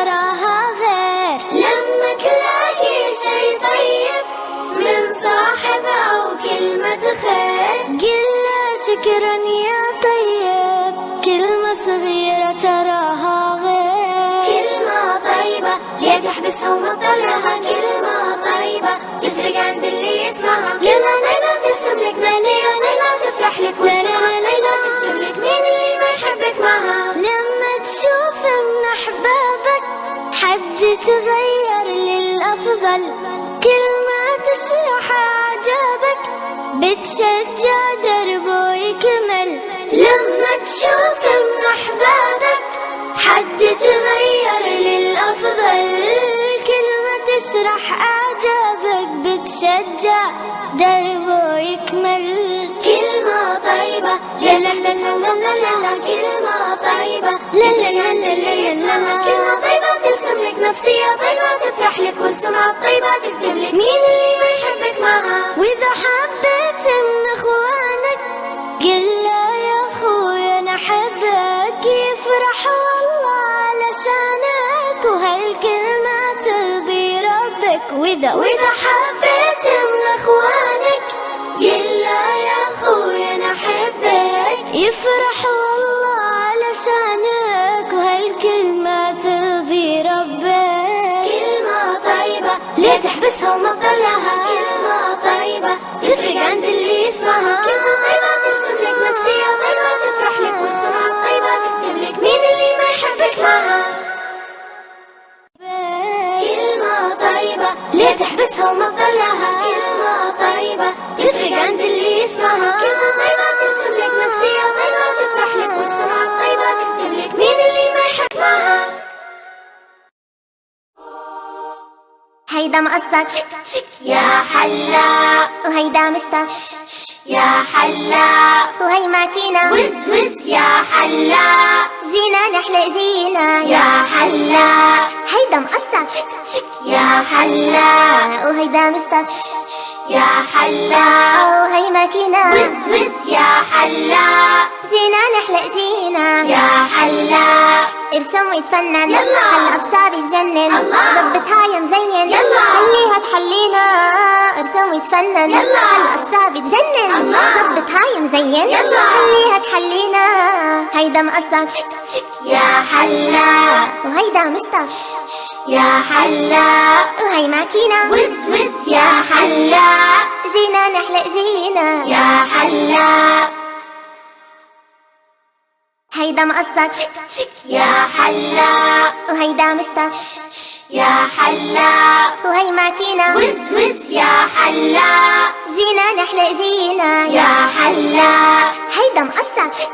تراها غير. لما تلاقي شي طيب من صاحب أو كلمة خير، قل له شكرا يا طيب، كلمة صغيرة تراها غير. كلمة طيبة ليه تحبسها وما تطلعها، كلمة طيبة تفرق عند اللي يسمعها. كلمة طيبة ترسم لك نفسية طيبة، تفرح لك والسمعة طيبة، تكتب لك مين اللي ما يحبك معها. لما تشوف من أحبابك حد تغير للأفضل، كلمة تشرح إعجابك بتشجع دربه يكمل. لما تشوف من أحبابك حد تغير للأفضل، كلمة تشرح إعجابك بتشجع دربه يكمل. كلمة طيبة لا لا لا لا لا لا لا، كلمة طيبة لا لا لا لا لا لا، كلمة طيبة ترسم لك نفسية طيبة، تفرح لك والسمعة الطيبة، تكتب لك مين اللي ما يحبك معها. وإذا حبيت من إخوانك قل له يا أخوي أنا أحبك، يفرح والله علشانك وهالكلمة ترضي ربك. وإذا حبيت من إخوانك قل له يا أخوي أنا أحبك، يفرح والله علشانك وهالكلمة ترضي ربك. كلمة طيبة ليه تحبسها وما تطلعها، كلمة طيبة تفرق عند اللي يسمعها. كلمة طيبة ترسم لك نفسية طيبة، تفرح لك والسمعة الطيبة، تكتب لك مين اللي ما يحبك معها. كلمة طيبة ليه تحبسها وما تطلعها، كلمة طيبة تفرق عند اللي يسمعها. كلمة طيبة ترسم لك نفسية طيبة، تفرح لك والسمعة الطيبة، تكتب لك مين اللي ما يحبك معها. هيدا مقصد يا حلا، وهيدا مستش يا حلا، وهي ماكينة وز وز يا حلا، جينا نحلق جينا يا حلا. هيدا مقصد يا حلا، وهيدا مستش يا حلا، وهي ماكينة وز وز يا حلا، جينا نحلق جينا يا حلا. ارسم ويتفنن يلا. هالقصة بيتجنن الله. ظبطها يا مزين يلا. خليها تحلينا. ارسم ويتفنن يلا. هالقصة بيتجنن الله. ظبطها يا مزين يلا. خليها تحلينا. هيدا مقصد يا حلا، وهيدا مستش يا حلا، وهي ماكينة وز وز يا حلا، جينا نحلق جينا يا حلا. هيدا مقصد يا حلا، وهيدا مستش يا حلا، وهي ماكينة وز وز يا حلا، جينا نحلق جينا يا حلا. هيدا مقصد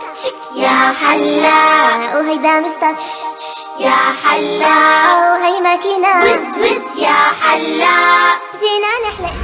يا حلا، وهيدا مستش يا حلا، وهي ماكينة وز وز يا حلا، جينا نحلق